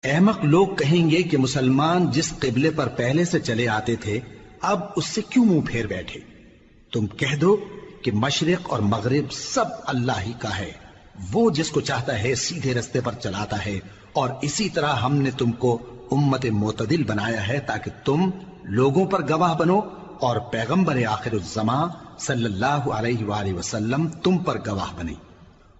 احمق لوگ کہیں گے کہ مسلمان جس قبلے پر پہلے سے چلے آتے تھے اب اس سے کیوں منہ پھیر بیٹھے؟ تم کہہ دو کہ مشرق اور مغرب سب اللہ ہی کا ہے، وہ جس کو چاہتا ہے سیدھے رستے پر چلاتا ہے، اور اسی طرح ہم نے تم کو امت معتدل بنایا ہے تاکہ تم لوگوں پر گواہ بنو اور پیغمبر آخر الزماں صلی اللہ علیہ وآلہ وسلم تم پر گواہ بنے۔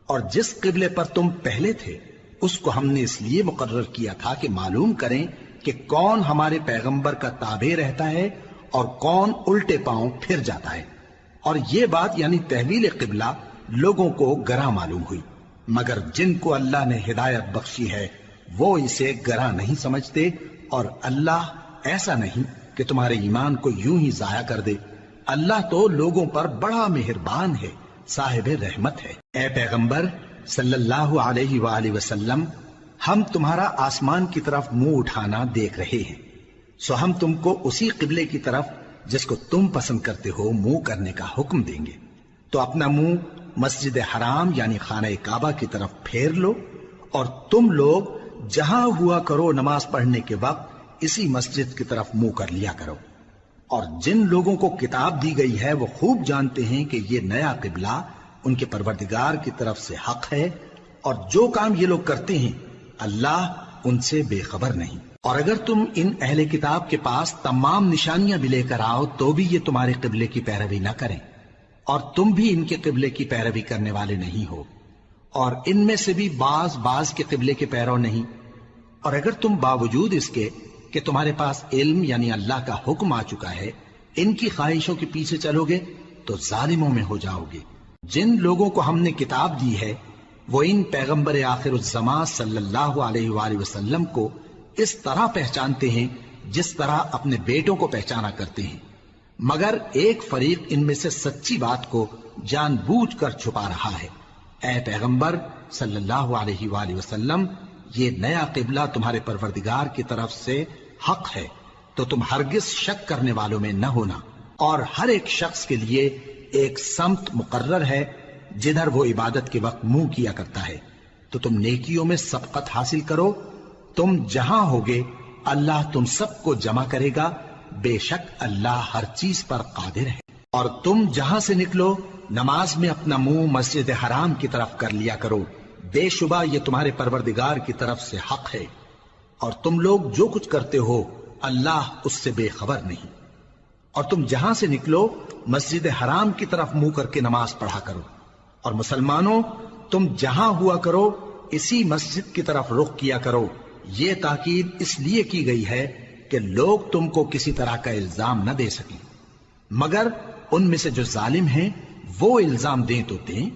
اور جس قبلے پر تم پہلے تھے اس کو ہم نے اس لیے مقرر کیا تھا کہ معلوم کریں کہ کون ہمارے پیغمبر کا تابع رہتا ہے اور کون الٹے پاؤں پھر جاتا ہے۔ اور یہ بات یعنی تحویل قبلہ لوگوں کو گراں معلوم ہوئی، مگر جن کو اللہ نے ہدایت بخشی ہے وہ اسے گراں نہیں سمجھتے، اور اللہ ایسا نہیں کہ تمہارے ایمان کو یوں ہی ضائع کر دے۔ اللہ تو لوگوں پر بڑا مہربان ہے، صاحب رحمت ہے۔ اے پیغمبر صلی اللہ علیہ وآلہ وسلم، ہم تمہارا آسمان کی طرف منہ اٹھانا دیکھ رہے ہیں، سو ہم تم کو اسی قبلے کی طرف جس کو تم پسند کرتے ہو منہ کرنے کا حکم دیں گے، تو اپنا منہ مسجد حرام یعنی خانہ کعبہ کی طرف پھیر لو، اور تم لوگ جہاں ہوا کرو نماز پڑھنے کے وقت اسی مسجد کی طرف منہ کر لیا کرو۔ اور جن لوگوں کو کتاب دی گئی ہے وہ خوب جانتے ہیں کہ یہ نیا قبلہ ان کے پروردگار کی طرف سے حق ہے، اور جو کام یہ لوگ کرتے ہیں اللہ ان سے بے خبر نہیں۔ اور اگر تم ان اہل کتاب کے پاس تمام نشانیاں بھی لے کر آؤ تو بھی یہ تمہارے قبلے کی پیروی نہ کریں، اور تم بھی ان کے قبلے کی پیروی کرنے والے نہیں ہو، اور ان میں سے بھی بعض کے قبلے کے پیرو نہیں۔ اور اگر تم باوجود اس کے کہ تمہارے پاس علم یعنی اللہ کا حکم آ چکا ہے ان کی خواہشوں کے پیچھے چلو گے تو ظالموں میں ہو جاؤ گے۔ جن لوگوں کو ہم نے کتاب دی ہے وہ ان پیغمبر آخر الزماں صلی اللہ علیہ وآلہ وسلم کو اس طرح پہچانتے ہیں جس طرح اپنے بیٹوں کو پہچانا کرتے ہیں، مگر ایک فریق ان میں سے سچی بات کو جان بوجھ کر چھپا رہا ہے۔ اے پیغمبر صلی اللہ علیہ وآلہ وسلم، یہ نیا قبلہ تمہارے پروردگار کی طرف سے حق ہے، تو تم ہرگز شک کرنے والوں میں نہ ہونا، اور ہر ایک شخص کے لیے ایک سمت مقرر ہے جدھر وہ عبادت کے وقت منہ کیا کرتا ہے، تو تم نیکیوں میں سبقت حاصل کرو۔ تم جہاں ہوگے اللہ تم سب کو جمع کرے گا، بے شک اللہ ہر چیز پر قادر ہے۔ اور تم جہاں سے نکلو نماز میں اپنا منہ مسجد حرام کی طرف کر لیا کرو، بے شبہ یہ تمہارے پروردگار کی طرف سے حق ہے، اور تم لوگ جو کچھ کرتے ہو اللہ اس سے بے خبر نہیں۔ اور تم جہاں سے نکلو مسجد حرام کی طرف منہ کر کے نماز پڑھا کرو، اور مسلمانوں تم جہاں ہوا کرو اسی مسجد کی طرف رخ کیا کرو۔ یہ تاکید اس لیے کی گئی ہے کہ لوگ تم کو کسی طرح کا الزام نہ دے سکیں، مگر ان میں سے جو ظالم ہیں وہ الزام دیں تو دیں،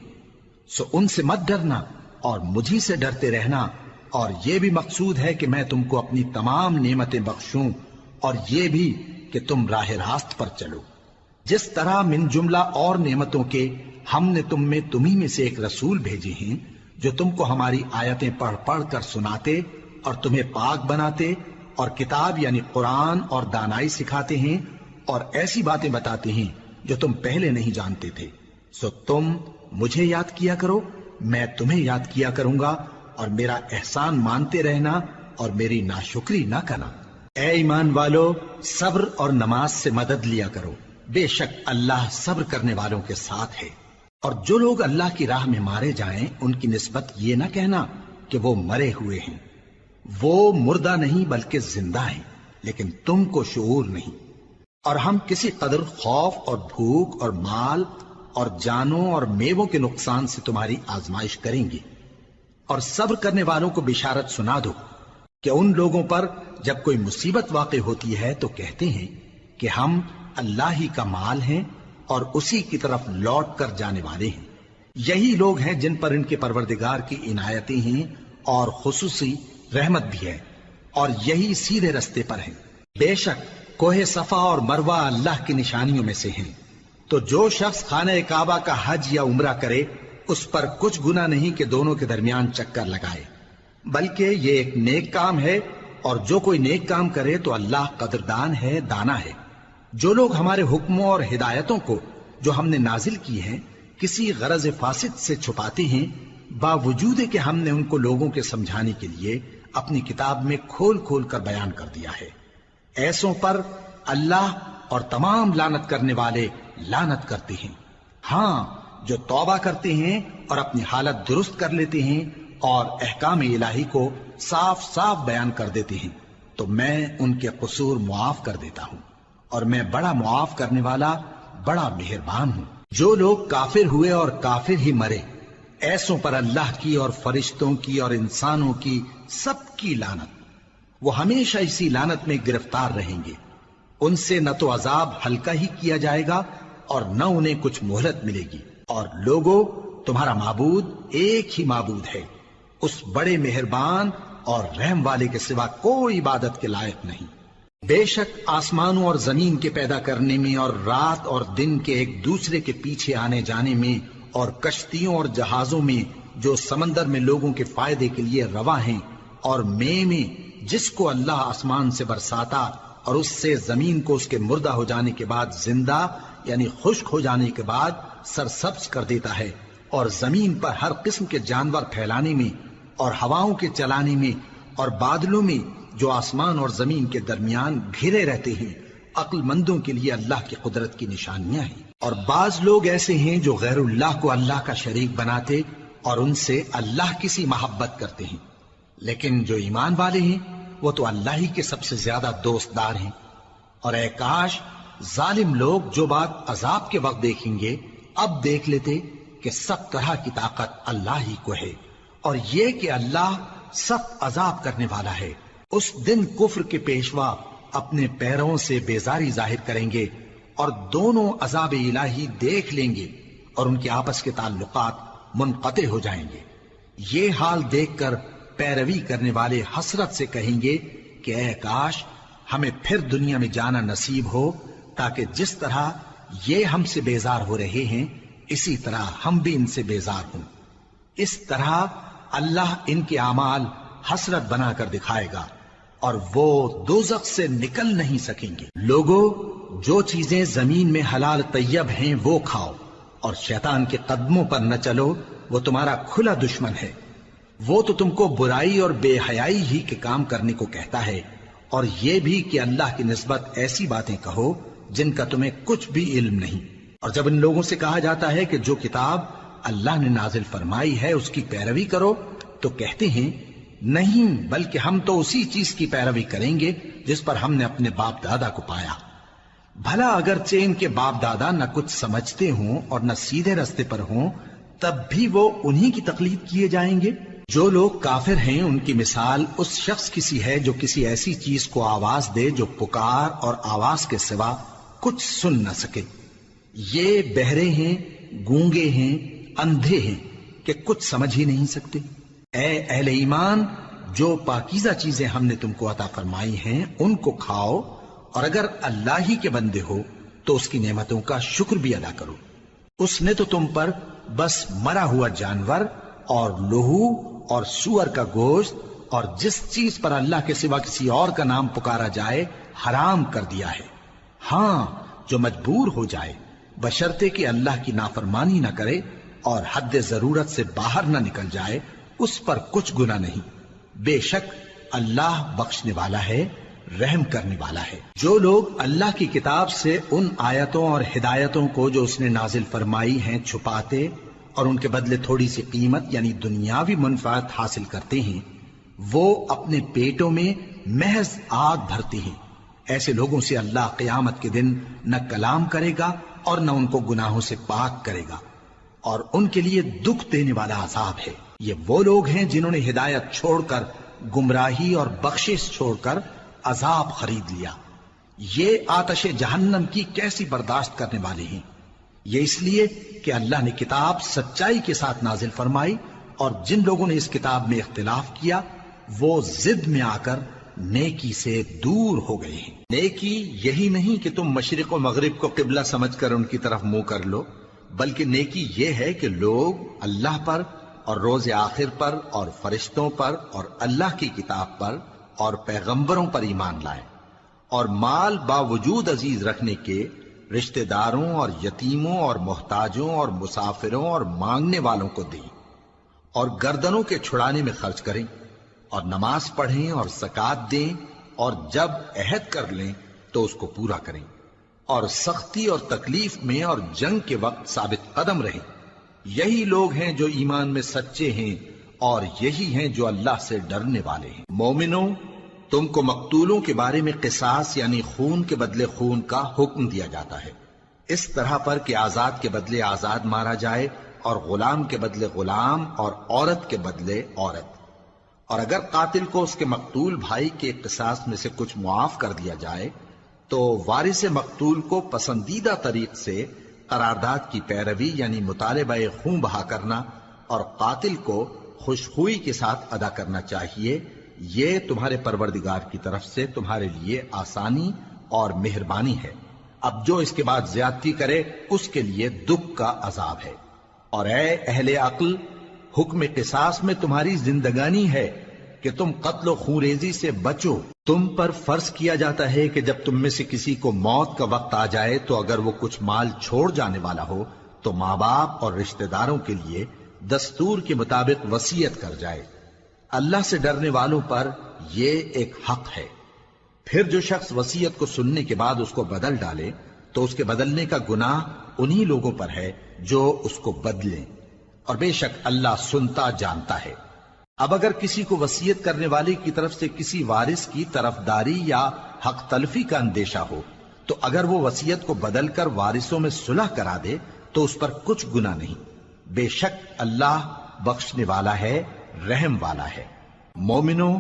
سو ان سے مت ڈرنا اور مجھی سے ڈرتے رہنا، اور یہ بھی مقصود ہے کہ میں تم کو اپنی تمام نعمتیں بخشوں، اور یہ بھی کہ تم راہ راست پر چلو۔ جس طرح من جملہ اور نعمتوں کے ہم نے تمہیں میں سے ایک رسول بھیجے ہیں جو تم کو ہماری آیتیں پڑھ پڑھ کر سناتے اور تمہیں پاک بناتے، اور کتاب یعنی قرآن اور دانائی سکھاتے ہیں، اور ایسی باتیں بتاتے ہیں جو تم پہلے نہیں جانتے تھے، سو تم مجھے یاد کیا کرو، میں تمہیں یاد کیا کروں گا، اور میرا احسان مانتے رہنا اور میری ناشکری نہ کرنا۔ اے ایمان والو، صبر اور نماز سے مدد لیا کرو، بے شک اللہ صبر کرنے والوں کے ساتھ ہے۔ اور جو لوگ اللہ کی راہ میں مارے جائیں ان کی نسبت یہ نہ کہنا کہ وہ مرے ہوئے ہیں، وہ مردہ نہیں بلکہ زندہ ہیں، لیکن تم کو شعور نہیں۔ اور ہم کسی قدر خوف اور بھوک اور مال اور جانوں اور میووں کے نقصان سے تمہاری آزمائش کریں گے، اور صبر کرنے والوں کو بشارت سنا دو کہ ان لوگوں پر جب کوئی مصیبت واقع ہوتی ہے تو کہتے ہیں کہ ہم اللہ ہی کا مال ہیں اور اسی کی طرف لوٹ کر جانے والے ہیں۔ یہی لوگ ہیں جن پر ان کے پروردگار کی عنایتیں ہیں اور خصوصی رحمت بھی ہے، اور یہی سیدھے رستے پر ہیں۔ بے شک کوہ صفا اور مروہ اللہ کی نشانیوں میں سے ہیں، تو جو شخص خانہ کعبہ کا حج یا عمرہ کرے اس پر کچھ گناہ نہیں کہ دونوں کے درمیان چکر لگائے، بلکہ یہ ایک نیک کام ہے، اور جو کوئی نیک کام کرے تو اللہ قدردان ہے، دانا ہے۔ جو لوگ ہمارے حکموں اور ہدایتوں کو جو ہم نے نازل کی ہیں کسی غرض فاسد سے چھپاتے ہیں، باوجود کہ ہم نے ان کو لوگوں کے سمجھانے کے لیے اپنی کتاب میں کھول کھول کر بیان کر دیا ہے۔ ایسوں پر اللہ اور تمام لعنت کرنے والے لعنت کرتے ہیں۔ ہاں، جو توبہ کرتے ہیں اور اپنی حالت درست کر لیتے ہیں اور احکام الہی کو صاف صاف بیان کر دیتے ہیں تو میں ان کے قصور معاف کر دیتا ہوں، اور میں بڑا معاف کرنے والا بڑا مہربان ہوں۔ جو لوگ کافر ہوئے اور کافر ہی مرے، ایسوں پر اللہ کی اور فرشتوں کی اور انسانوں کی سب کی لعنت، وہ ہمیشہ اسی لعنت میں گرفتار رہیں گے۔ ان سے نہ تو عذاب ہلکا ہی کیا جائے گا اور نہ انہیں کچھ مہلت ملے گی۔ اور لوگوں، تمہارا معبود ایک ہی معبود ہے، اس بڑے مہربان اور رحم والے کے سوا کوئی عبادت کے لائق نہیں۔ بے شک آسمانوں اور زمین کے پیدا کرنے میں اور رات اور دن کے ایک دوسرے کے پیچھے آنے جانے میں اور کشتیوں اور جہازوں میں جو سمندر میں لوگوں کے فائدے کے لیے رواں ہیں، اور میں جس کو اللہ آسمان سے برساتا اور اس سے زمین کو اس کے مردہ ہو جانے کے بعد زندہ یعنی خشک ہو جانے کے بعد سرسبز کر دیتا ہے، اور زمین پر ہر قسم کے جانور پھیلانے میں اور ہواؤں کے چلانے میں اور بادلوں میں جو آسمان اور زمین کے درمیان گھرے رہتے ہیں، عقل مندوں کے لیے اللہ کی قدرت کی نشانیاں ہیں۔ اور بعض لوگ ایسے ہیں جو غیر اللہ کو اللہ کا شریک بناتے اور ان سے اللہ کی سی محبت کرتے ہیں، لیکن جو ایمان والے ہیں وہ تو اللہ ہی کے سب سے زیادہ دوست دار ہیں۔ اور اے کاش ظالم لوگ جو بات عذاب کے وقت دیکھیں گے اب دیکھ لیتے کہ سب طرح کی طاقت اللہ ہی کو ہے، اور یہ کہ اللہ سخت عذاب کرنے والا ہے۔ اس دن کفر کے پیشوا اپنے پیروں سے بیزاری ظاہر کریں گے اور دونوں عذاب الہی دیکھ لیں گے اور ان کے آپس کے تعلقات منقطع ہو جائیں گے۔ یہ حال دیکھ کر پیروی کرنے والے حسرت سے کہیں گے کہ اے کاش ہمیں پھر دنیا میں جانا نصیب ہو، تاکہ جس طرح یہ ہم سے بیزار ہو رہے ہیں اسی طرح ہم بھی ان سے بیزار ہوں۔ اس طرح اللہ ان کے اعمال حسرت بنا کر دکھائے گا اور وہ دوزخ سے نکل نہیں سکیں گے۔ لوگوں، جو چیزیں زمین میں حلال طیب ہیں وہ کھاؤ، اور شیطان کے قدموں پر نہ چلو، وہ تمہارا کھلا دشمن ہے۔ وہ تو تم کو برائی اور بے حیائی ہی کے کام کرنے کو کہتا ہے، اور یہ بھی کہ اللہ کی نسبت ایسی باتیں کہو جن کا تمہیں کچھ بھی علم نہیں۔ اور جب ان لوگوں سے کہا جاتا ہے کہ جو کتاب اللہ نے نازل فرمائی ہے اس کی پیروی کرو، تو کہتے ہیں نہیں، بلکہ ہم تو اسی چیز کی پیروی کریں گے جس پر ہم نے اپنے باپ دادا کو پایا۔ بھلا اگرچہ ان کے باپ دادا نہ کچھ سمجھتے ہوں اور نہ سیدھے رستے پر ہوں، تب بھی وہ انہی کی تقلید کیے جائیں گے۔ جو لوگ کافر ہیں ان کی مثال اس شخص کی سی ہے جو کسی ایسی چیز کو آواز دے جو پکار اور آواز کے سوا کچھ سن نہ سکے۔ یہ بہرے ہیں، گونگے ہیں، اندھے ہیں کہ کچھ سمجھ ہی نہیں سکتے۔ اے اہل ایمان، جو پاکیزہ چیزیں ہم نے تم کو عطا فرمائی ہیں ان کو کھاؤ، اور اگر اللہ ہی کے بندے ہو تو اس کی نعمتوں کا شکر بھی ادا کرو۔ اس نے تو تم پر بس مرا ہوا جانور اور لہو اور سور کا گوشت اور جس چیز پر اللہ کے سوا کسی اور کا نام پکارا جائے حرام کر دیا ہے۔ ہاں، جو مجبور ہو جائے بشرطے کہ اللہ کی نافرمانی نہ کرے اور حد ضرورت سے باہر نہ نکل جائے، اس پر کچھ گناہ نہیں۔ بے شک اللہ بخشنے والا ہے، رحم کرنے والا ہے۔ جو لوگ اللہ کی کتاب سے ان آیتوں اور ہدایتوں کو جو اس نے نازل فرمائی ہیں چھپاتے اور ان کے بدلے تھوڑی سی قیمت یعنی دنیاوی منفعت حاصل کرتے ہیں، وہ اپنے پیٹوں میں محض آگ بھرتے ہیں۔ ایسے لوگوں سے اللہ قیامت کے دن نہ کلام کرے گا اور نہ ان کو گناہوں سے پاک کرے گا، اور ان کے لیے دکھ دینے والا عذاب ہے۔ یہ وہ لوگ ہیں جنہوں نے ہدایت چھوڑ کر گمراہی اور بخشش چھوڑ کر عذاب خرید لیا۔ یہ آتش جہنم کی کیسی برداشت کرنے والے ہیں۔ یہ اس لیے کہ اللہ نے کتاب سچائی کے ساتھ نازل فرمائی، اور جن لوگوں نے اس کتاب میں اختلاف کیا وہ ضد میں آ کر نیکی سے دور ہو گئے ہیں۔ نیکی یہی نہیں کہ تم مشرق و مغرب کو قبلہ سمجھ کر ان کی طرف منہ کر لو، بلکہ نیکی یہ ہے کہ لوگ اللہ پر اور روز آخر پر اور فرشتوں پر اور اللہ کی کتاب پر اور پیغمبروں پر ایمان لائیں، اور مال باوجود عزیز رکھنے کے رشتہ داروں اور یتیموں اور محتاجوں اور مسافروں اور مانگنے والوں کو دیں، اور گردنوں کے چھڑانے میں خرچ کریں، اور نماز پڑھیں اور زکات دیں، اور جب عہد کر لیں تو اس کو پورا کریں، اور سختی اور تکلیف میں اور جنگ کے وقت ثابت قدم رہیں۔ یہی لوگ ہیں جو ایمان میں سچے ہیں، اور یہی ہیں جو اللہ سے ڈرنے والے ہیں۔ مومنوں، تم کو مقتولوں کے بارے میں قصاص یعنی خون کے بدلے خون کا حکم دیا جاتا ہے، اس طرح پر کہ آزاد کے بدلے آزاد مارا جائے، اور غلام کے بدلے غلام، اور عورت کے بدلے عورت۔ اور اگر قاتل کو اس کے مقتول بھائی کے قصاص میں سے کچھ معاف کر دیا جائے تو وارث مقتول کو پسندیدہ طریق سے قرارداد کی پیروی یعنی مطالبہ خون بہا کرنا اور قاتل کو خوشخوئی کے ساتھ ادا کرنا چاہیے۔ یہ تمہارے پروردگار کی طرف سے تمہارے لیے آسانی اور مہربانی ہے۔ اب جو اس کے بعد زیادتی کرے اس کے لیے دکھ کا عذاب ہے۔ اور اے اہل عقل، حکم قصاص میں تمہاری زندگانی ہے کہ تم قتل و خونریزی سے بچو۔ تم پر فرض کیا جاتا ہے کہ جب تم میں سے کسی کو موت کا وقت آ جائے تو اگر وہ کچھ مال چھوڑ جانے والا ہو تو ماں باپ اور رشتہ داروں کے لیے دستور کے مطابق وصیت کر جائے۔ اللہ سے ڈرنے والوں پر یہ ایک حق ہے۔ پھر جو شخص وصیت کو سننے کے بعد اس کو بدل ڈالے تو اس کے بدلنے کا گناہ انہی لوگوں پر ہے جو اس کو بدلیں، اور بے شک اللہ سنتا جانتا ہے۔ اب اگر کسی کو وصیت کرنے والے کی طرف سے کسی وارث کی طرفداری یا حق تلفی کا اندیشہ ہو تو اگر وہ وصیت کو بدل کر وارثوں میں صلح کرا دے تو اس پر کچھ گناہ نہیں، بے شک اللہ بخشنے والا ہے، رحم والا ہے۔ مومنوں،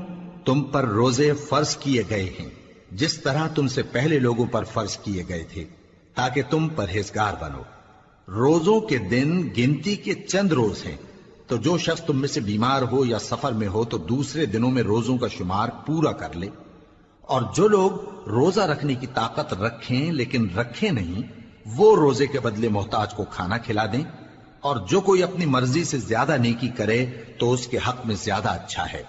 تم پر روزے فرض کیے گئے ہیں جس طرح تم سے پہلے لوگوں پر فرض کیے گئے تھے تاکہ تم پرہیزگار بنو۔ روزوں کے دن گنتی کے چند روز ہیں، تو جو شخص تم میں سے بیمار ہو یا سفر میں ہو تو دوسرے دنوں میں روزوں کا شمار پورا کر لے۔ اور جو لوگ روزہ رکھنے کی طاقت رکھیں لیکن رکھیں نہیں، وہ روزے کے بدلے محتاج کو کھانا کھلا دیں۔ اور جو کوئی اپنی مرضی سے زیادہ نیکی کرے تو اس کے حق میں زیادہ اچھا ہے،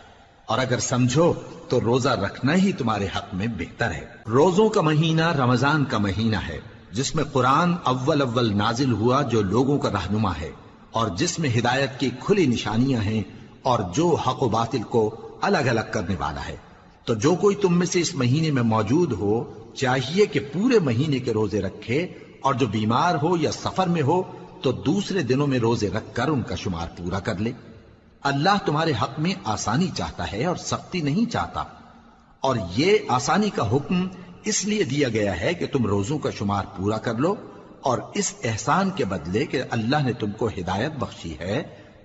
اور اگر سمجھو تو روزہ رکھنا ہی تمہارے حق میں بہتر ہے۔ روزوں کا مہینہ رمضان کا مہینہ ہے جس میں قرآن اول نازل ہوا، جو لوگوں کا رہنما ہے اور جس میں ہدایت کی کھلی نشانیاں ہیں، اور جو حق و باطل کو الگ الگ کرنے والا ہے۔ تو جو کوئی تم میں سے اس مہینے میں موجود ہو چاہیے کہ پورے مہینے کے روزے رکھے، اور جو بیمار ہو یا سفر میں ہو تو دوسرے دنوں میں روزے رکھ کر ان کا شمار پورا کر لے۔ اللہ تمہارے حق میں آسانی چاہتا ہے اور سختی نہیں چاہتا، اور یہ آسانی کا حکم اس لیے دیا گیا ہے کہ تم روزوں کا شمار پورا کر لو، اور اس احسان کے بدلے کہ اللہ نے تم کو ہدایت بخشی ہے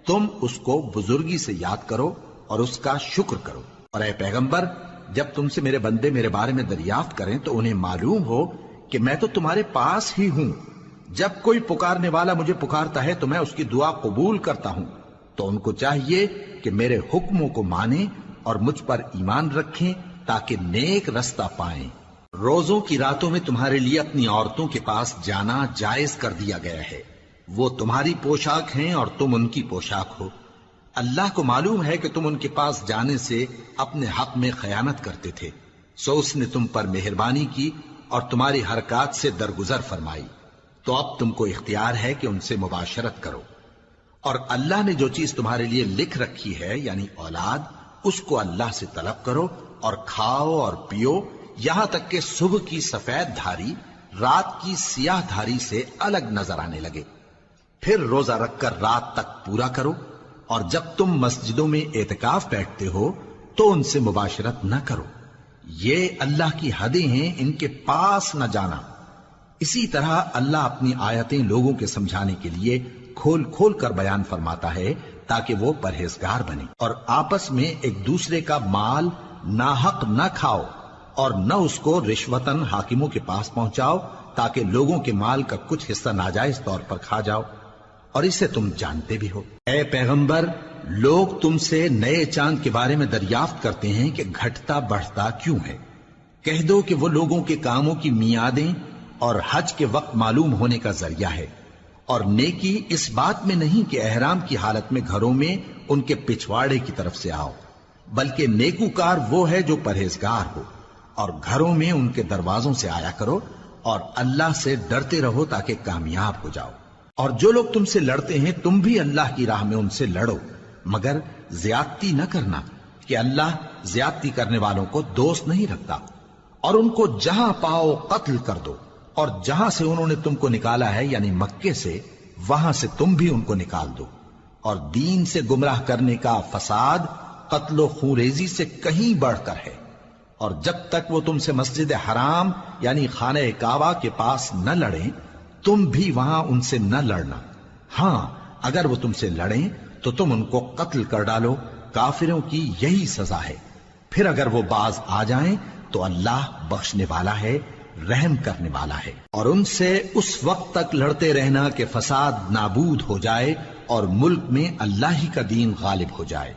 تم اس کو بزرگی سے یاد کرو اور اس کا شکر کرو۔ اور اے پیغمبر، جب تم سے میرے بندے میرے بارے میں دریافت کریں تو انہیں معلوم ہو کہ میں تو تمہارے پاس ہی ہوں۔ جب کوئی پکارنے والا مجھے پکارتا ہے تو میں اس کی دعا قبول کرتا ہوں۔ تو ان کو چاہیے کہ میرے حکموں کو مانیں اور مجھ پر ایمان رکھیں تاکہ نیک رستہ پائیں۔ روزوں کی راتوں میں تمہارے لیے اپنی عورتوں کے پاس جانا جائز کر دیا گیا ہے، وہ تمہاری پوشاک ہیں اور تم ان کی پوشاک ہو۔ اللہ کو معلوم ہے کہ تم ان کے پاس جانے سے اپنے حق میں خیانت کرتے تھے، سو اس نے تم پر مہربانی کی اور تمہاری حرکات سے درگزر فرمائی، تو اب تم کو اختیار ہے کہ ان سے مباشرت کرو۔ اور اللہ نے جو چیز تمہارے لیے لکھ رکھی ہے یعنی اولاد، اس کو اللہ سے طلب کرو اور کھاؤ اور پیو، یہاں تک کہ صبح کی سفید دھاری رات کی سیاہ دھاری سے الگ نظر آنے لگے۔ پھر روزہ رکھ کر رات تک پورا کرو، اور جب تم مسجدوں میں اعتکاف بیٹھتے ہو تو ان سے مباشرت نہ کرو، یہ اللہ کی حدیں ہیں، ان کے پاس نہ جانا۔ اسی طرح اللہ اپنی آیتیں لوگوں کے سمجھانے کے لیے کھول کھول کر بیان فرماتا ہے تاکہ وہ پرہیزگار بنے۔ اور آپس میں ایک دوسرے کا مال ناحق نہ کھاؤ، اور نہ اس کو رشوتاً حاکموں کے پاس پہنچاؤ تاکہ لوگوں کے مال کا کچھ حصہ ناجائز طور پر کھا جاؤ، اور اسے تم جانتے بھی ہو۔ اے پیغمبر، لوگ تم سے نئے چاند کے بارے میں دریافت کرتے ہیں کہ گھٹتا بڑھتا کیوں ہے۔ کہہ دو کہ وہ لوگوں کے کاموں کی میعادیں اور حج کے وقت معلوم ہونے کا ذریعہ ہے، اور نیکی اس بات میں نہیں کہ احرام کی حالت میں گھروں میں ان کے پچھواڑے کی طرف سے آؤ، بلکہ نیکوکار وہ ہے جو پرہیزگار ہو، اور گھروں میں ان کے دروازوں سے آیا کرو، اور اللہ سے ڈرتے رہو تاکہ کامیاب ہو جاؤ۔ اور جو لوگ تم سے لڑتے ہیں تم بھی اللہ کی راہ میں ان سے لڑو، مگر زیادتی نہ کرنا، کہ اللہ زیادتی کرنے والوں کو دوست نہیں رکھتا، اور ان کو جہاں پاؤ قتل کر دو، اور جہاں سے انہوں نے تم کو نکالا ہے یعنی مکے سے، وہاں سے تم بھی ان کو نکال دو۔ اور دین سے گمراہ کرنے کا فساد قتل و خونریزی سے کہیں بڑھ کر ہے، اور جب تک وہ تم سے مسجد حرام یعنی خانہ کعبہ کے پاس نہ لڑیں، تم بھی وہاں ان سے نہ لڑنا۔ ہاں اگر وہ تم سے لڑیں تو تم ان کو قتل کر ڈالو، کافروں کی یہی سزا ہے۔ پھر اگر وہ باز آ جائیں تو اللہ بخشنے والا ہے، رحم کرنے والا ہے۔ اور ان سے اس وقت تک لڑتے رہنا کہ فساد نابود ہو جائے اور ملک میں اللہ ہی کا دین غالب ہو جائے۔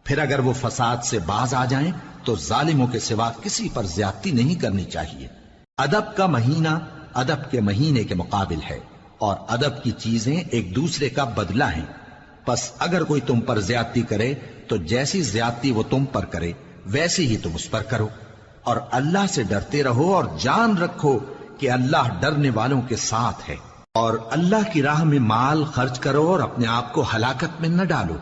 پھر اگر وہ فساد سے باز آ جائیں تو ظالموں کے سوا کسی پر زیادتی نہیں کرنی چاہیے۔ ادب کا مہینہ ادب کے مہینے کے مقابل ہے، اور ادب کی چیزیں ایک دوسرے کا بدلہ ہیں۔ پس اگر کوئی تم پر زیادتی کرے تو جیسی زیادتی وہ تم پر کرے ویسی ہی تم اس پر کرو، اور اللہ سے ڈرتے رہو اور جان رکھو کہ اللہ ڈرنے والوں کے ساتھ ہے۔ اور اللہ کی راہ میں مال خرچ کرو اور اپنے آپ کو ہلاکت میں نہ ڈالو،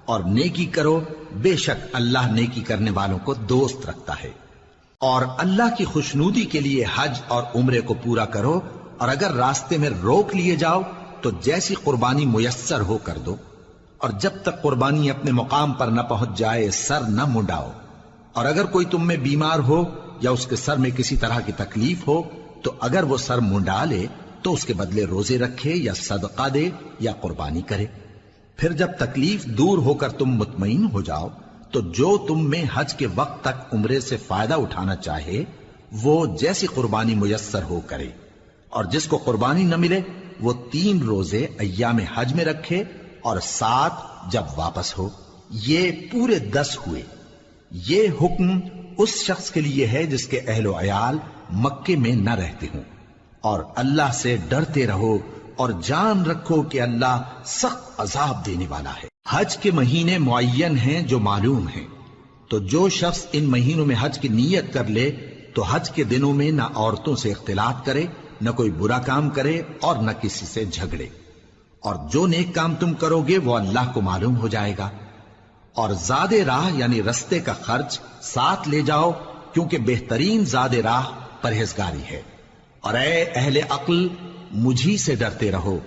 اور نیکی کرو، بے شک اللہ نیکی کرنے والوں کو دوست رکھتا ہے۔ اور اللہ کی خوشنودی کے لیے حج اور عمرے کو پورا کرو، اور اگر راستے میں روک لیے جاؤ تو جیسی قربانی میسر ہو کر دو، اور جب تک قربانی اپنے مقام پر نہ پہنچ جائے سر نہ منڈاؤ۔ اور اگر کوئی تم میں بیمار ہو یا اس کے سر میں کسی طرح کی تکلیف ہو تو اگر وہ سر منڈا لے تو اس کے بدلے روزے رکھے یا صدقہ دے یا قربانی کرے۔ پھر جب تکلیف دور ہو کر تم مطمئن ہو جاؤ تو جو تم میں حج کے وقت تک عمرے سے فائدہ اٹھانا چاہے وہ جیسی قربانی میسر ہو کرے، اور جس کو قربانی نہ ملے وہ 3 روزے ایام حج میں رکھے اور 7 جب واپس ہو، یہ پورے 10 ہوئے۔ یہ حکم اس شخص کے لیے ہے جس کے اہل و عیال مکے میں نہ رہتے ہوں۔ اور اللہ سے ڈرتے رہو اور جان رکھو کہ اللہ سخت عذاب دینے والا ہے۔ حج کے مہینے معین ہیں جو معلوم ہیں، تو جو شخص ان مہینوں میں حج کی نیت کر لے تو حج کے دنوں میں نہ عورتوں سے اختلاط کرے، نہ کوئی برا کام کرے اور نہ کسی سے جھگڑے۔ اور جو نیک کام تم کرو گے وہ اللہ کو معلوم ہو جائے گا۔ اور زاد راہ یعنی رستے کا خرچ ساتھ لے جاؤ، کیونکہ بہترین زاد راہ پرہیزگاری ہے۔ اور اے اہل عقل، مجھی سے ڈرتے رہو،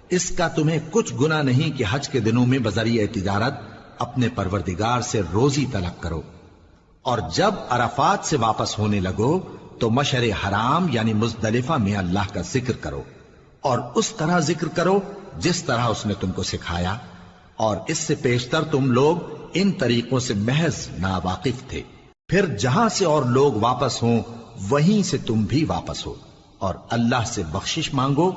اس کا تمہیں کچھ گناہ نہیں کہ حج کے دنوں میں بذریعہ تجارت اپنے پروردگار سے روزی طلب کرو۔ اور جب عرفات سے واپس ہونے لگو تو مشعر حرام یعنی مزدلفہ میں اللہ کا ذکر کرو، اور اس طرح ذکر کرو جس طرح اس نے تم کو سکھایا، اور اس سے پیشتر تم لوگ ان طریقوں سے محض ناواقف تھے۔ پھر جہاں سے اور لوگ واپس ہوں وہیں سے تم بھی واپس ہو، اور اللہ سے بخشش مانگو،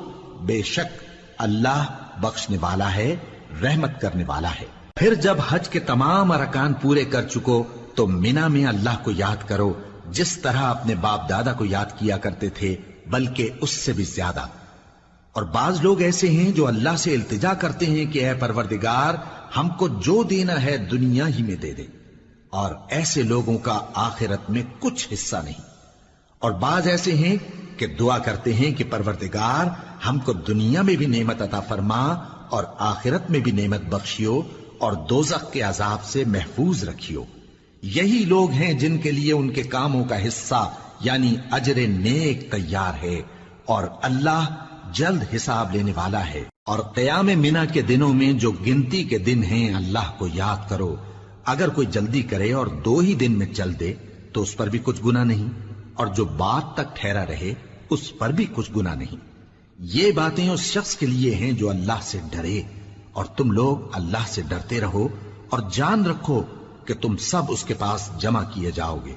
بے شک اللہ بخشنے والا ہے، رحمت کرنے والا ہے۔ پھر جب حج کے تمام ارکان پورے کر چکو تو مینا میں اللہ کو یاد کرو جس طرح اپنے باپ دادا کو یاد کیا کرتے تھے، بلکہ اس سے بھی زیادہ۔ اور بعض لوگ ایسے ہیں جو اللہ سے التجا کرتے ہیں کہ اے پروردگار ہم کو جو دینا ہے دنیا ہی میں دے دے، اور ایسے لوگوں کا آخرت میں کچھ حصہ نہیں۔ اور بعض ایسے ہیں کہ دعا کرتے ہیں کہ پروردگار ہم کو دنیا میں بھی نعمت عطا فرما اور آخرت میں بھی نعمت بخشیو اور دوزخ کے عذاب سے محفوظ رکھیو۔ یہی لوگ ہیں جن کے لیے ان کے کاموں کا حصہ یعنی اجر نیک تیار ہے، اور اللہ جلد حساب لینے والا ہے۔ اور قیام منا کے دنوں میں جو گنتی کے دن ہیں اللہ کو یاد کرو۔ اگر کوئی جلدی کرے اور 2 ہی دن میں چل دے تو اس پر بھی کچھ گناہ نہیں، اور جو بات تک ٹھہرا رہے اس پر بھی کچھ گناہ نہیں۔ یہ باتیں اس شخص کے لیے ہیں جو اللہ سے ڈرے، اور تم لوگ اللہ سے ڈرتے رہو اور جان رکھو کہ تم سب اس کے پاس جمع کیے جاؤ گے۔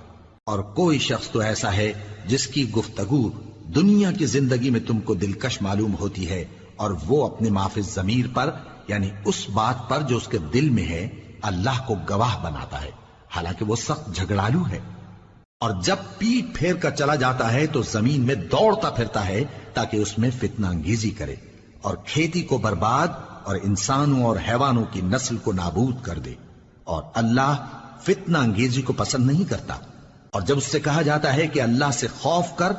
اور کوئی شخص تو ایسا ہے جس کی گفتگو دنیا کی زندگی میں تم کو دلکش معلوم ہوتی ہے، اور وہ اپنے معافی ضمیر پر یعنی اس بات پر جو اس کے دل میں ہے اللہ کو گواہ بناتا ہے، حالانکہ وہ سخت جھگڑالو ہے۔ اور جب پیٹ پھیر کر چلا جاتا ہے تو زمین میں دوڑتا پھرتا ہے تاکہ اس میں فتنہ انگیزی کرے اور کھیتی کو برباد اور انسانوں اور حیوانوں کی نسل کو نابود کر دے، اور اللہ فتنہ انگیزی کو پسند نہیں کرتا۔ اور جب اس سے کہا جاتا ہے کہ اللہ سے خوف کر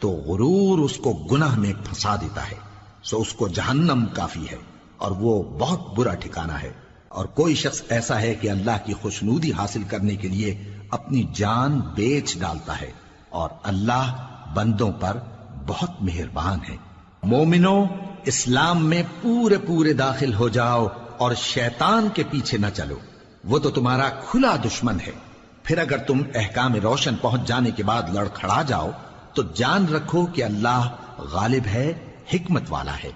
تو غرور اس کو گناہ میں پھنسا دیتا ہے، سو اس کو جہنم کافی ہے اور وہ بہت برا ٹھکانہ ہے۔ اور کوئی شخص ایسا ہے کہ اللہ کی خوشنودی حاصل کرنے کے لیے اپنی جان بیچ ڈالتا ہے، اور اللہ بندوں پر بہت مہربان ہے۔ مومنو، اسلام میں پورے پورے داخل ہو جاؤ اور شیطان کے پیچھے نہ چلو، وہ تو تمہارا کھلا دشمن ہے۔ پھر اگر تم احکام روشن پہنچ جانے کے بعد لڑکھڑا جاؤ تو جان رکھو کہ اللہ غالب ہے، حکمت والا ہے۔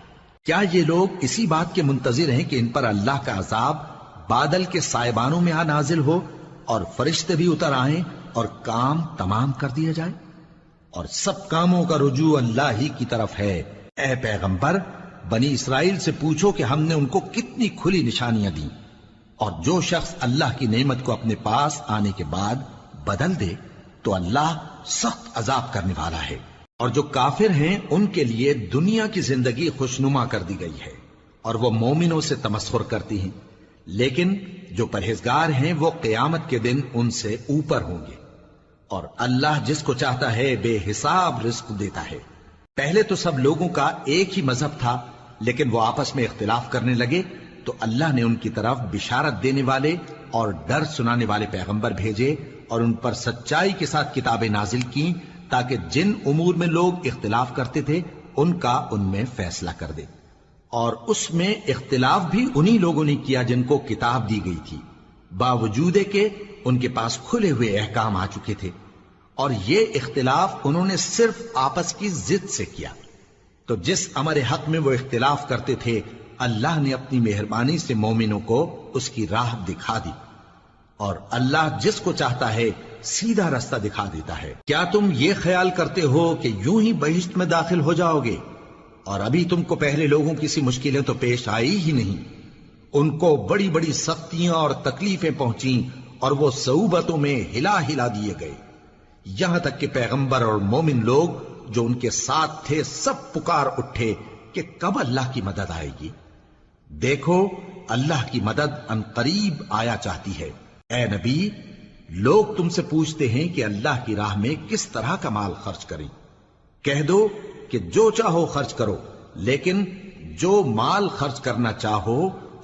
کیا یہ لوگ اسی بات کے منتظر ہیں کہ ان پر اللہ کا عذاب بادل کے سائبانوں میں نازل ہو اور فرشتے بھی اتر آئیں اور کام تمام کر دیا جائے؟ اور سب کاموں کا رجوع اللہ ہی کی طرف ہے۔ اے پیغمبر، بنی اسرائیل سے پوچھو کہ ہم نے ان کو کتنی کھلی نشانیاں دیں، اور جو شخص اللہ کی نعمت کو اپنے پاس آنے کے بعد بدل دے تو اللہ سخت عذاب کرنے والا ہے۔ اور جو کافر ہیں ان کے لیے دنیا کی زندگی خوشنما کر دی گئی ہے اور وہ مومنوں سے تمسخر کرتی ہیں، لیکن جو پرہیزگار ہیں وہ قیامت کے دن ان سے اوپر ہوں گے، اور اللہ جس کو چاہتا ہے بے حساب رزق دیتا ہے۔ پہلے تو سب لوگوں کا ایک ہی مذہب تھا، لیکن وہ آپس میں اختلاف کرنے لگے تو اللہ نے ان کی طرف بشارت دینے والے اور ڈر سنانے والے پیغمبر بھیجے اور ان پر سچائی کے ساتھ کتابیں نازل کی، تاکہ جن امور میں لوگ اختلاف کرتے تھے ان کا ان میں فیصلہ کر دے۔ اور اس میں اختلاف بھی انہی لوگوں نے کیا جن کو کتاب دی گئی تھی، باوجود کہ ان کے پاس کھلے ہوئے احکام آ چکے تھے، اور یہ اختلاف انہوں نے صرف آپس کی ضد سے کیا۔ تو جس امر حق میں وہ اختلاف کرتے تھے اللہ نے اپنی مہربانی سے مومنوں کو اس کی راہ دکھا دی، اور اللہ جس کو چاہتا ہے سیدھا رستہ دکھا دیتا ہے۔ کیا تم یہ خیال کرتے ہو کہ یوں ہی بہشت میں داخل ہو جاؤ گے، اور ابھی تم کو پہلے لوگوں کی سی مشکلیں تو پیش آئی ہی نہیں؟ ان کو بڑی بڑی سختیاں اور تکلیفیں پہنچیں اور وہ صعوبتوں میں ہلا ہلا دیے گئے، یہاں تک کہ پیغمبر اور مومن لوگ جو ان کے ساتھ تھے سب پکار اٹھے کہ کب اللہ کی مدد آئے گی۔ دیکھو اللہ کی مدد ان قریب آیا چاہتی ہے۔ اے نبی، لوگ تم سے پوچھتے ہیں کہ اللہ کی راہ میں کس طرح کا مال خرچ کریں۔ کہہ دو کہ جو چاہو خرچ کرو، لیکن جو مال خرچ کرنا چاہو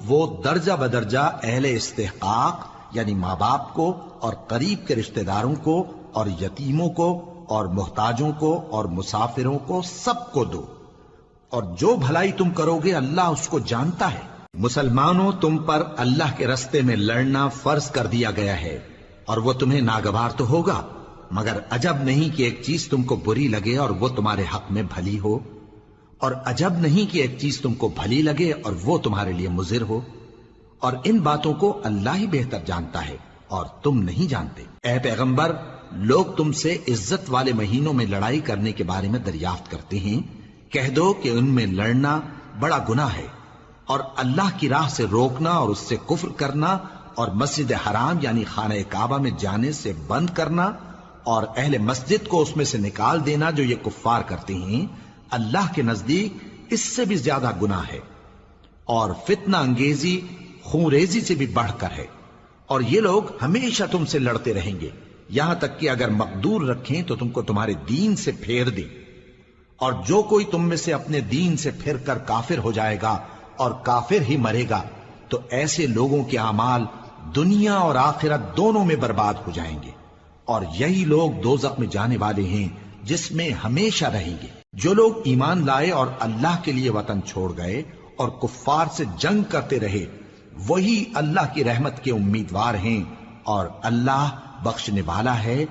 وہ درجہ بدرجہ اہل استحقاق یعنی ماں باپ کو اور قریب کے رشتہ داروں کو اور یتیموں کو اور محتاجوں کو اور مسافروں کو سب کو دو، اور جو بھلائی تم کرو گے اللہ اس کو جانتا ہے۔ مسلمانوں، تم پر اللہ کے رستے میں لڑنا فرض کر دیا گیا ہے، اور وہ تمہیں ناگوار تو ہوگا، مگر عجب نہیں کہ ایک چیز تم کو بری لگے اور وہ تمہارے حق میں بھلی ہو، اور عجب نہیں کہ ایک چیز تم کو بھلی لگے اور وہ تمہارے لیے مضر ہو، اور ان باتوں کو اللہ ہی بہتر جانتا ہے اور تم نہیں جانتے۔ اے پیغمبر، لوگ تم سے عزت والے مہینوں میں لڑائی کرنے کے بارے میں دریافت کرتے ہیں، کہہ دو کہ ان میں لڑنا بڑا گناہ ہے، اور اللہ کی راہ سے روکنا اور اس سے کفر کرنا اور مسجد حرام یعنی خانہ کعبہ میں جانے سے بند کرنا اور اہل مسجد کو اس میں سے نکال دینا جو یہ کفار کرتے ہیں، اللہ کے نزدیک اس سے بھی زیادہ گناہ ہے، اور فتنہ انگیزی خونریزی سے بھی بڑھ کر ہے۔ اور یہ لوگ ہمیشہ تم سے لڑتے رہیں گے، یہاں تک کہ اگر مقدور رکھیں تو تم کو تمہارے دین سے پھیر دیں، اور جو کوئی تم میں سے اپنے دین سے پھر کر کافر ہو جائے گا اور کافر ہی مرے گا تو ایسے لوگوں کے اعمال دنیا اور آخرت دونوں میں برباد ہو جائیں گے، اور یہی لوگ دوزخ میں جانے والے ہیں جس میں ہمیشہ رہیں گے۔ جو لوگ ایمان لائے اور اللہ کے لیے وطن چھوڑ گئے اور کفار سے جنگ کرتے رہے وہی اللہ کی رحمت کے امیدوار ہیں، اور اللہ بخشنے والا ہے،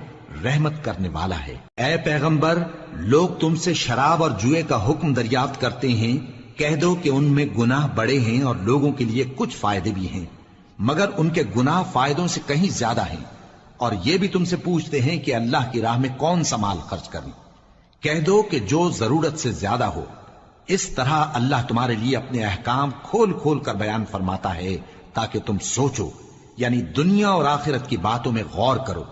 رحمت کرنے والا ہے۔ اے پیغمبر، لوگ تم سے شراب اور جوئے کا حکم دریافت کرتے ہیں، کہہ دو کہ ان میں گناہ بڑے ہیں اور لوگوں کے لیے کچھ فائدے بھی ہیں، مگر ان کے گناہ فائدوں سے کہیں زیادہ ہیں۔ اور یہ بھی تم سے پوچھتے ہیں کہ اللہ کی راہ میں کون سا مال خرچ کریں، کہہ دو کہ جو ضرورت سے زیادہ ہو۔ اس طرح اللہ تمہارے لیے اپنے احکام کھول کھول کر بیان فرماتا ہے تاکہ تم سوچو، یعنی دنیا اور آخرت کی باتوں میں غور کرو۔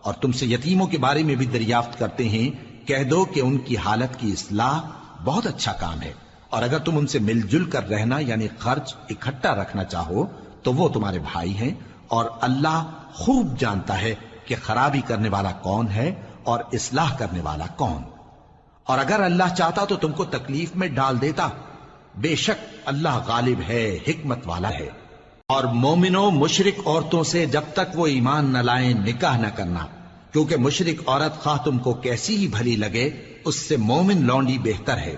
اور تم سے یتیموں کے بارے میں بھی دریافت کرتے ہیں، کہہ دو کہ ان کی حالت کی اصلاح بہت اچھا کام ہے، اور اگر تم ان سے مل جل کر رہنا یعنی خرچ اکٹھا رکھنا چاہو تو وہ تمہارے بھائی ہیں، اور اللہ خوب جانتا ہے کہ خرابی کرنے والا کون ہے اور اصلاح کرنے والا کون۔ اور اگر اللہ چاہتا تو تم کو تکلیف میں ڈال دیتا، بے شک اللہ غالب ہے، حکمت والا ہے۔ اور مومنوں مشرک عورتوں سے جب تک وہ ایمان نہ لائیں نکاح نہ کرنا، کیونکہ مشرک عورت خواہ تم کو کیسی ہی بھلی لگے اس سے مومن لونڈی بہتر ہے،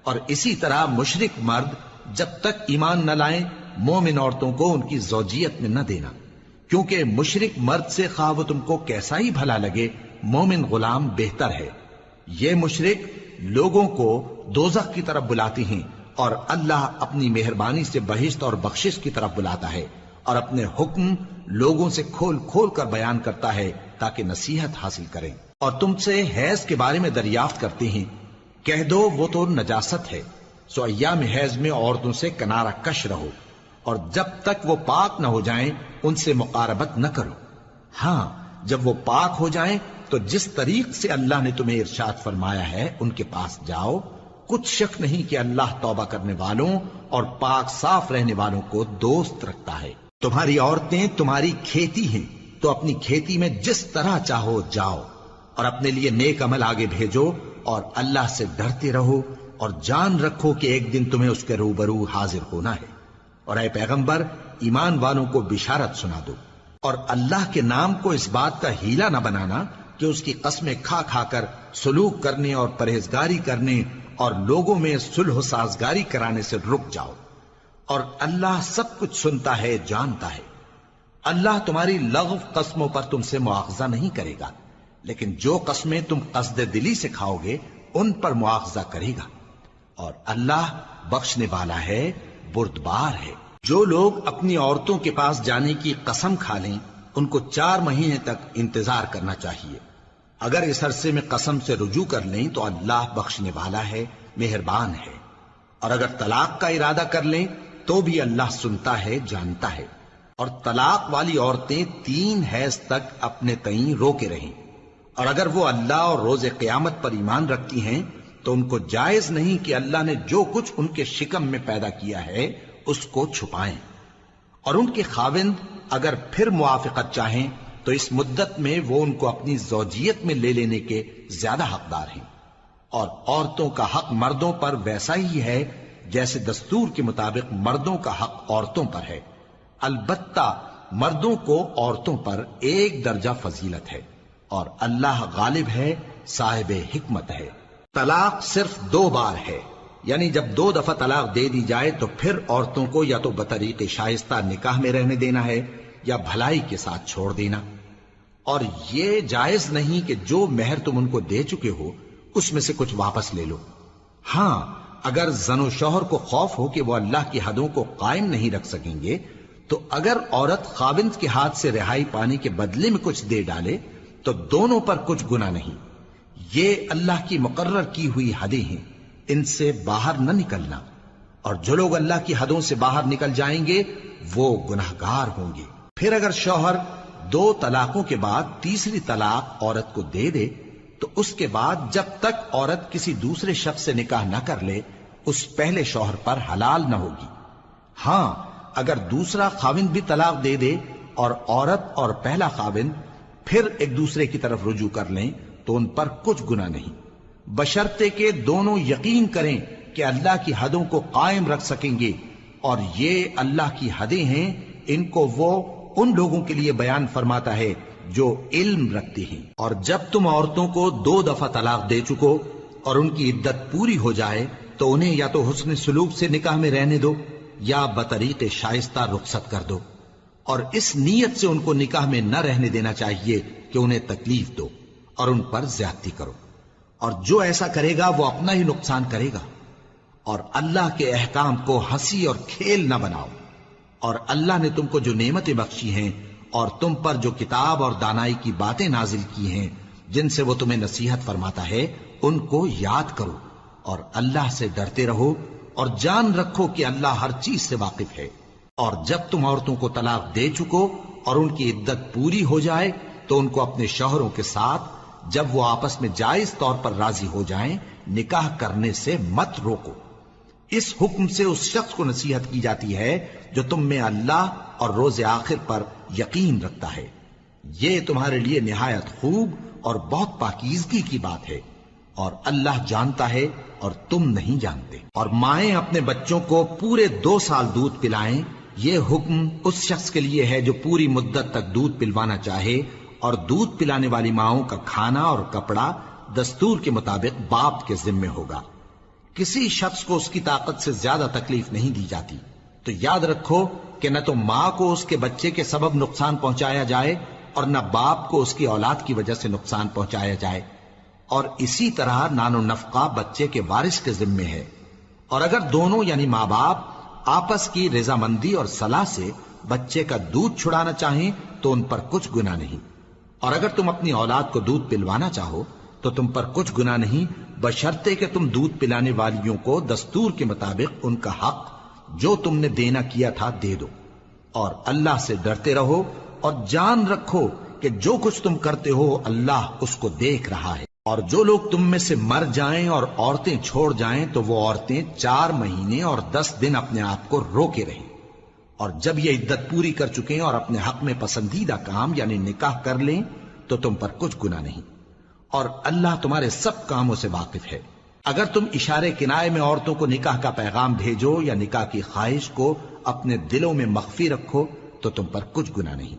اور اسی طرح مشرک مرد جب تک ایمان نہ لائیں مومن عورتوں کو ان کی زوجیت میں نہ دینا، کیونکہ مشرک مرد سے خواہ وہ تم کو کیسا ہی بھلا لگے مومن غلام بہتر ہے۔ یہ مشرک لوگوں کو دوزخ کی طرف بلاتی ہیں، اور اللہ اپنی مہربانی سے بہشت اور بخشش کی طرف بلاتا ہے، اور اپنے حکم لوگوں سے کھول کھول کر بیان کرتا ہے تاکہ نصیحت حاصل کریں۔ اور تم سے حیض کے بارے میں دریافت کرتے ہیں، کہہ دو وہ تو نجاست ہے، سو ایام حیض میں عورتوں سے کنارہ کش رہو، اور جب تک وہ پاک نہ ہو جائیں ان سے مقاربت نہ کرو۔ ہاں جب وہ پاک ہو جائیں تو جس طریق سے اللہ نے تمہیں ارشاد فرمایا ہے ان کے پاس جاؤ، کچھ شک نہیں کہ اللہ توبہ کرنے والوں اور پاک صاف رہنے والوں کو دوست رکھتا ہے۔ تمہاری عورتیں تمہاری کھیتی ہیں، تو اپنی کھیتی میں جس طرح چاہو جاؤ، اور اپنے لیے نیک عمل آگے بھیجو، اور اللہ سے ڈرتے رہو، اور جان رکھو کہ ایک دن تمہیں اس کے روبرو حاضر ہونا ہے۔ اور اے پیغمبر ایمان والوں کو بشارت سنا دو، اور اللہ کے نام کو اس بات کا ہیلا نہ بنانا کہ اس کی قسمیں کھا کھا کر سلوک کرنے اور پرہیزگاری کرنے اور لوگوں میں صلح و سازگاری کرانے سے رک جاؤ، اور اللہ سب کچھ سنتا ہے جانتا ہے۔ اللہ تمہاری لغو قسموں پر تم سے مواخذہ نہیں کرے گا، لیکن جو قسمیں تم قصد دلی سے کھاؤ گے ان پر مواخذہ کرے گا، اور اللہ بخشنے والا ہے بردبار ہے۔ جو لوگ اپنی عورتوں کے پاس جانے کی قسم کھا لیں ان کو 4 مہینے تک انتظار کرنا چاہیے۔ اگر اس عرصے میں قسم سے رجوع کر لیں تو اللہ بخشنے والا ہے، مہربان ہے، اور اگر طلاق کا ارادہ کر لیں تو بھی اللہ سنتا ہے جانتا ہے۔ اور طلاق والی عورتیں 3 حیض تک اپنے تئیں روکے رہیں، اور اگر وہ اللہ اور روز قیامت پر ایمان رکھتی ہیں تو ان کو جائز نہیں کہ اللہ نے جو کچھ ان کے شکم میں پیدا کیا ہے اس کو چھپائیں، اور ان کے خاوند اگر پھر موافقت چاہیں تو اس مدت میں وہ ان کو اپنی زوجیت میں لے لینے کے زیادہ حقدار ہیں۔ اور عورتوں کا حق مردوں پر ویسا ہی ہے جیسے دستور کے مطابق مردوں کا حق عورتوں پر ہے، البتہ مردوں کو عورتوں پر 1 درجہ فضیلت ہے، اور اللہ غالب ہے صاحب حکمت ہے۔ طلاق صرف 2 بار ہے، یعنی جب 2 دفعہ طلاق دے دی جائے تو پھر عورتوں کو یا تو بطریق شائستہ نکاح میں رہنے دینا ہے یا بھلائی کے ساتھ چھوڑ دینا، اور یہ جائز نہیں کہ جو مہر تم ان کو دے چکے ہو اس میں سے کچھ واپس لے لو۔ ہاں اگر زن و شوہر کو خوف ہو کہ وہ اللہ کی حدوں کو قائم نہیں رکھ سکیں گے تو اگر عورت خاوند کے ہاتھ سے رہائی پانے کے بدلے میں کچھ دے ڈالے تو دونوں پر کچھ گناہ نہیں۔ یہ اللہ کی مقرر کی ہوئی حدیں ہیں، ان سے باہر نہ نکلنا، اور جو لوگ اللہ کی حدوں سے باہر نکل جائیں گے وہ گناہگار ہوں گے۔ پھر اگر شوہر 2 طلاقوں کے بعد تیسری طلاق عورت کو دے دے تو اس کے بعد جب تک عورت کسی دوسرے شخص سے نکاح نہ کر لے اس پہلے شوہر پر حلال نہ ہوگی۔ ہاں اگر دوسرا خاوند بھی طلاق دے دے اور عورت اور پہلا خاوند پھر ایک دوسرے کی طرف رجوع کر لیں تو ان پر کچھ گناہ نہیں، بشرطے کہ دونوں یقین کریں کہ اللہ کی حدوں کو قائم رکھ سکیں گے، اور یہ اللہ کی حدیں ہیں، ان کو وہ ان لوگوں کے لیے بیان فرماتا ہے جو علم رکھتے ہیں۔ اور جب تم عورتوں کو 2 دفعہ طلاق دے چکو اور ان کی عدت پوری ہو جائے تو انہیں یا تو حسن سلوک سے نکاح میں رہنے دو یا بطریق شائستہ رخصت کر دو، اور اس نیت سے ان کو نکاح میں نہ رہنے دینا چاہیے کہ انہیں تکلیف دو اور ان پر زیادتی کرو، اور جو ایسا کرے گا وہ اپنا ہی نقصان کرے گا۔ اور اللہ کے احکام کو ہنسی اور کھیل نہ بناؤ، اور اللہ نے تم کو جو نعمتیں بخشی ہیں اور تم پر جو کتاب اور دانائی کی باتیں نازل کی ہیں جن سے وہ تمہیں نصیحت فرماتا ہے ان کو یاد کرو، اور اللہ سے ڈرتے رہو، اور جان رکھو کہ اللہ ہر چیز سے واقف ہے۔ اور جب تم عورتوں کو طلاق دے چکو اور ان کی عدت پوری ہو جائے تو ان کو اپنے شوہروں کے ساتھ جب وہ آپس میں جائز طور پر راضی ہو جائیں نکاح کرنے سے مت روکو۔ اس حکم سے اس شخص کو نصیحت کی جاتی ہے جو تم میں اللہ اور روز آخر پر یقین رکھتا ہے، یہ تمہارے لیے نہایت خوب اور بہت پاکیزگی کی بات ہے، اور اللہ جانتا ہے اور تم نہیں جانتے۔ اور مائیں اپنے بچوں کو پورے 2 سال دودھ پلائیں یہ حکم اس شخص کے لیے ہے جو پوری مدت تک دودھ پلوانا چاہے، اور دودھ پلانے والی ماؤں کا کھانا اور کپڑا دستور کے مطابق باپ کے ذمے ہوگا۔ کسی شخص کو اس کی طاقت سے زیادہ تکلیف نہیں دی جاتی، تو یاد رکھو کہ نہ تو ماں کو اس کے بچے کے سبب نقصان پہنچایا جائے اور نہ باپ کو اس کی اولاد کی وجہ سے نقصان پہنچایا جائے، اور اسی طرح نان و نفقہ بچے کے وارث کے ذمے ہے۔ اور اگر دونوں یعنی ماں باپ آپس کی رضامندی اور صلاح سے بچے کا دودھ چھڑانا چاہیں تو ان پر کچھ گناہ نہیں، اور اگر تم اپنی اولاد کو دودھ پلوانا چاہو تو تم پر کچھ گناہ نہیں، بشرطے کہ تم دودھ پلانے والیوں کو دستور کے مطابق ان کا حق جو تم نے دینا کیا تھا دے دو، اور اللہ سے ڈرتے رہو اور جان رکھو کہ جو کچھ تم کرتے ہو اللہ اس کو دیکھ رہا ہے۔ اور جو لوگ تم میں سے مر جائیں اور عورتیں چھوڑ جائیں تو وہ عورتیں 4 مہینے اور 10 دن اپنے آپ کو روکے رہیں، اور جب یہ عدت پوری کر چکیں اور اپنے حق میں پسندیدہ کام یعنی نکاح کر لیں تو تم پر کچھ گناہ نہیں، اور اللہ تمہارے سب کاموں سے واقف ہے۔ اگر تم اشارے کنائے میں عورتوں کو نکاح کا پیغام بھیجو یا نکاح کی خواہش کو اپنے دلوں میں مخفی رکھو تو تم پر کچھ گناہ نہیں۔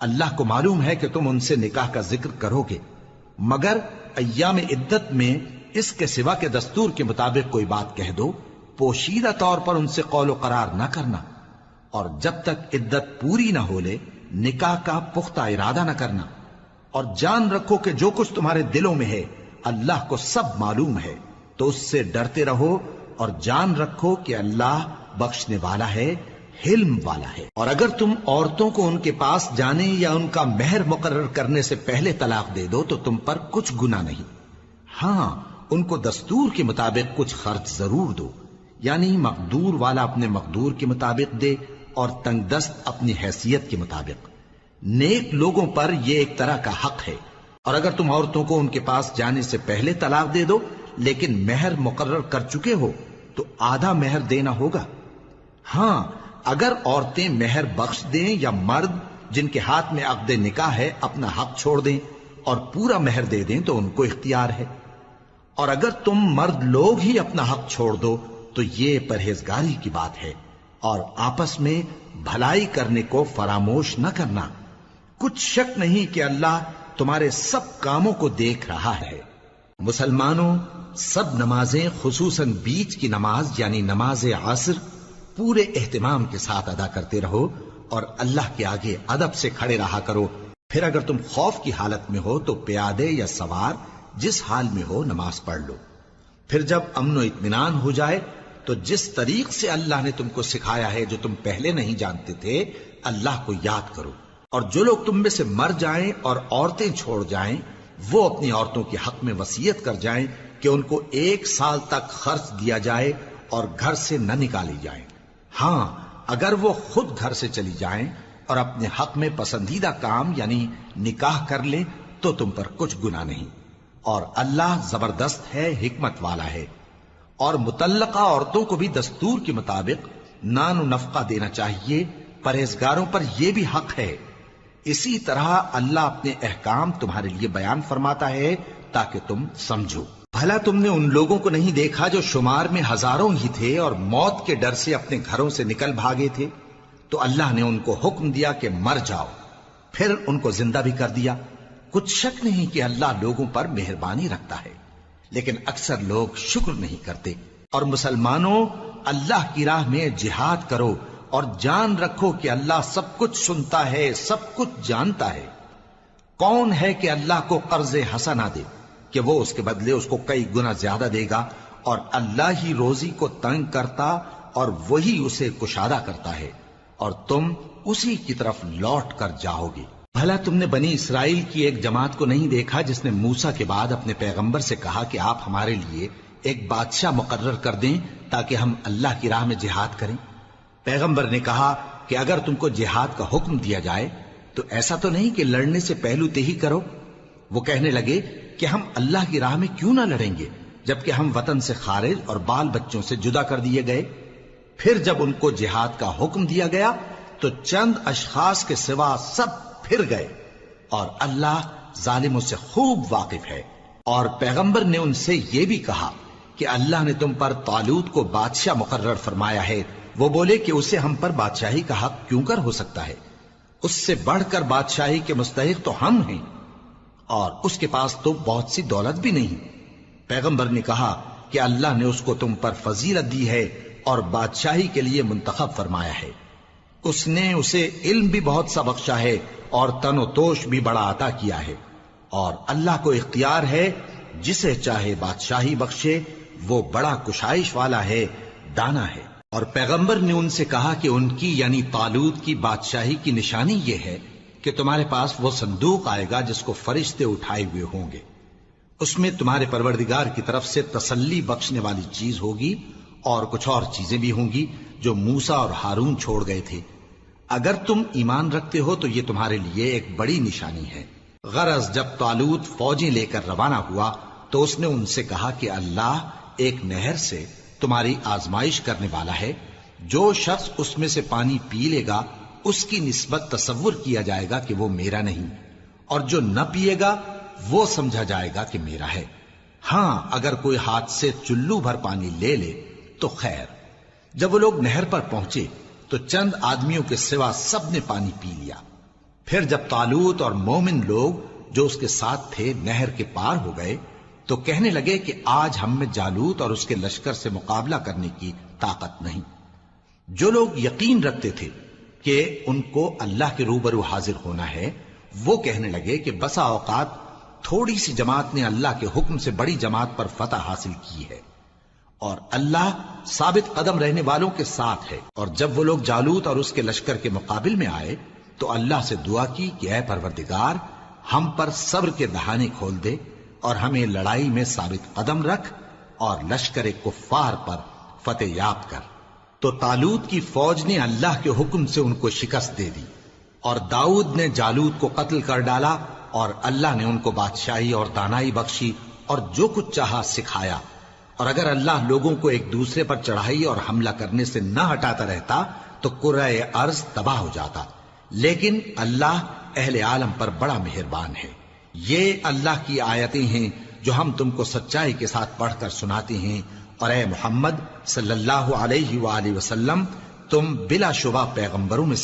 اللہ کو معلوم ہے کہ تم ان سے نکاح کا ذکر کرو گے، مگر ایام عدت میں اس کے سوا کے دستور کے مطابق کوئی بات کہہ دو، پوشیدہ طور پر ان سے قول و قرار نہ کرنا، اور جب تک عدت پوری نہ ہو لے نکاح کا پختہ ارادہ نہ کرنا، اور جان رکھو کہ جو کچھ تمہارے دلوں میں ہے اللہ کو سب معلوم ہے، تو اس سے ڈرتے رہو اور جان رکھو کہ اللہ بخشنے والا ہے، حلم والا ہے۔ اور اگر تم عورتوں کو ان کے پاس جانے یا ان کا مہر مقرر کرنے سے پہلے طلاق دے دو تو تم پر کچھ گناہ نہیں، ہاں ان کو دستور کے مطابق کچھ خرچ ضرور دو، یعنی مقدور والا اپنے مقدور کے مطابق دے اور تنگ دست اپنی حیثیت کے مطابق۔ نیک لوگوں پر یہ ایک طرح کا حق ہے۔ اور اگر تم عورتوں کو ان کے پاس جانے سے پہلے طلاق دے دو لیکن مہر مقرر کر چکے ہو تو آدھا مہر دینا ہوگا۔ ہاں اگر عورتیں مہر بخش دیں یا مرد جن کے ہاتھ میں عقد نکاح ہے اپنا حق چھوڑ دیں اور پورا مہر دے دیں تو ان کو اختیار ہے، اور اگر تم مرد لوگ ہی اپنا حق چھوڑ دو تو یہ پرہیزگاری کی بات ہے، اور آپس میں بھلائی کرنے کو فراموش نہ کرنا۔ کچھ شک نہیں کہ اللہ تمہارے سب کاموں کو دیکھ رہا ہے۔ مسلمانوں، سب نمازیں خصوصاً بیچ کی نماز یعنی نماز عصر پورے اہتمام کے ساتھ ادا کرتے رہو اور اللہ کے آگے ادب سے کھڑے رہا کرو۔ پھر اگر تم خوف کی حالت میں ہو تو پیادے یا سوار جس حال میں ہو نماز پڑھ لو۔ پھر جب امن و اطمینان ہو جائے تو جس طریق سے اللہ نے تم کو سکھایا ہے جو تم پہلے نہیں جانتے تھے اللہ کو یاد کرو۔ اور جو لوگ تم میں سے مر جائیں اور عورتیں چھوڑ جائیں وہ اپنی عورتوں کے حق میں وصیت کر جائیں کہ ان کو 1 سال تک خرچ دیا جائے اور گھر سے نہ نکالی جائیں۔ ہاں اگر وہ خود گھر سے چلی جائیں اور اپنے حق میں پسندیدہ کام یعنی نکاح کر لیں تو تم پر کچھ گناہ نہیں، اور اللہ زبردست ہے، حکمت والا ہے۔ اور مطلقہ عورتوں کو بھی دستور کے مطابق نان و نفقہ دینا چاہیے، پرہیزگاروں پر یہ بھی حق ہے۔ اسی طرح اللہ اپنے احکام تمہارے لیے بیان فرماتا ہے تاکہ تم سمجھو۔ بھلا تم نے ان لوگوں کو نہیں دیکھا جو شمار میں ہزاروں ہی تھے اور موت کے ڈر سے اپنے گھروں سے نکل بھاگے تھے، تو اللہ نے ان کو حکم دیا کہ مر جاؤ، پھر ان کو زندہ بھی کر دیا۔ کچھ شک نہیں کہ اللہ لوگوں پر مہربانی رکھتا ہے، لیکن اکثر لوگ شکر نہیں کرتے۔ اور مسلمانوں، اللہ کی راہ میں جہاد کرو اور جان رکھو کہ اللہ سب کچھ سنتا ہے، سب کچھ جانتا ہے۔ کون ہے کہ اللہ کو قرض حسنہ دے کہ وہ اس کے بدلے اس کو کئی گنا زیادہ دے گا، اور اللہ ہی روزی کو تنگ کرتا اور وہی اسے کشادہ کرتا ہے، اور تم اسی کی طرف لوٹ کر جاؤ گے۔ بھلا تم نے بنی اسرائیل کی ایک جماعت کو نہیں دیکھا جس نے موسیٰ کے بعد اپنے پیغمبر سے کہا کہ آپ ہمارے لیے ایک بادشاہ مقرر کر دیں تاکہ ہم اللہ کی راہ میں جہاد کریں؟ پیغمبر نے کہا کہ اگر تم کو جہاد کا حکم دیا جائے تو ایسا تو نہیں کہ لڑنے سے پہلو تہی کرو۔ وہ کہنے لگے کہ ہم اللہ کی راہ میں کیوں نہ لڑیں گے جبکہ ہم وطن سے خارج اور بال بچوں سے جدا کر دیے گئے۔ پھر جب ان کو جہاد کا حکم دیا گیا تو چند اشخاص کے سوا سب پھر گئے، اور اللہ ظالموں سے خوب واقف ہے۔ اور پیغمبر نے ان سے یہ بھی کہا کہ اللہ نے تم پر طالوت کو بادشاہ مقرر فرمایا ہے وہ بولے کہ اسے ہم پر بادشاہی کا حق کیوں کر ہو سکتا ہے؟ اس سے بڑھ کر بادشاہی کے مستحق تو ہم ہیں، اور اس کے پاس تو بہت سی دولت بھی نہیں۔ پیغمبر نے کہا کہ اللہ نے اس کو تم پر فضیلت دی ہے اور بادشاہی کے لیے منتخب فرمایا ہے۔ اس نے اسے علم بھی بہت سا بخشا ہے اور تن و توش بھی بڑا عطا کیا ہے، اور اللہ کو اختیار ہے جسے چاہے بادشاہی بخشے، وہ بڑا کشائش والا ہے، دانا ہے۔ اور پیغمبر نے ان سے کہا کہ ان کی یعنی طالوت کی بادشاہی کی نشانی یہ ہے کہ تمہارے پاس وہ صندوق آئے گا جس کو فرشتے اٹھائے ہوئے ہوں گے، اس میں تمہارے پروردگار کی طرف سے تسلی بخشنے والی چیز ہوگی اور کچھ اور چیزیں بھی ہوں گی جو موسیٰ اور ہارون چھوڑ گئے تھے۔ اگر تم ایمان رکھتے ہو تو یہ تمہارے لیے ایک بڑی نشانی ہے۔ غرض جب طالوت فوجیں لے کر روانہ ہوا تو اس نے ان سے کہا کہ اللہ ایک نہر سے تمہاری آزمائش کرنے والا ہے، جو شخص اس میں سے پانی پی لے گا اس کی نسبت تصور کیا جائے گا کہ وہ میرا نہیں، اور جو نہ پیے گا وہ سمجھا جائے گا کہ میرا ہے۔ ہاں اگر کوئی ہاتھ سے چلو بھر پانی لے لے تو خیر۔ جب وہ لوگ نہر پر پہنچے تو چند آدمیوں کے سوا سب نے پانی پی لیا۔ پھر جب طالوت اور مومن لوگ جو اس کے ساتھ تھے نہر کے پار ہو گئے تو کہنے لگے کہ آج ہم میں جالوت اور اس کے لشکر سے مقابلہ کرنے کی طاقت نہیں۔ جو لوگ یقین رکھتے تھے کہ ان کو اللہ کے روبرو حاضر ہونا ہے، وہ کہنے لگے کہ بسا اوقات تھوڑی سی جماعت نے اللہ کے حکم سے بڑی جماعت پر فتح حاصل کی ہے، اور اللہ ثابت قدم رہنے والوں کے ساتھ ہے۔ اور جب وہ لوگ جالوت اور اس کے لشکر کے مقابل میں آئے تو اللہ سے دعا کی کہ اے پروردگار، ہم پر صبر کے دہانے کھول دے اور ہمیں لڑائی میں ثابت قدم رکھ اور لشکر کفار پر فتح یاب کر۔ تو طالوت کی فوج نے اللہ کے حکم سے ان کو شکست دے دی، اور داؤد نے جالوت کو قتل کر ڈالا، اور اللہ نے ان کو بادشاہی اور دانائی بخشی اور جو کچھ چاہا سکھایا۔ اور اگر اللہ لوگوں کو ایک دوسرے پر چڑھائی اور حملہ کرنے سے نہ ہٹاتا رہتا تو کرۂ ارض تباہ ہو جاتا، لیکن اللہ اہل عالم پر بڑا مہربان ہے۔ یہ اللہ کی آیتیں ہیں جو ہم تم کو سچائی کے ساتھ پڑھ کر سناتے ہیں، اور اے محمد صلی اللہ علیہ وآلہ وسلم، تم بلا شبہ پیغمبروں میں سے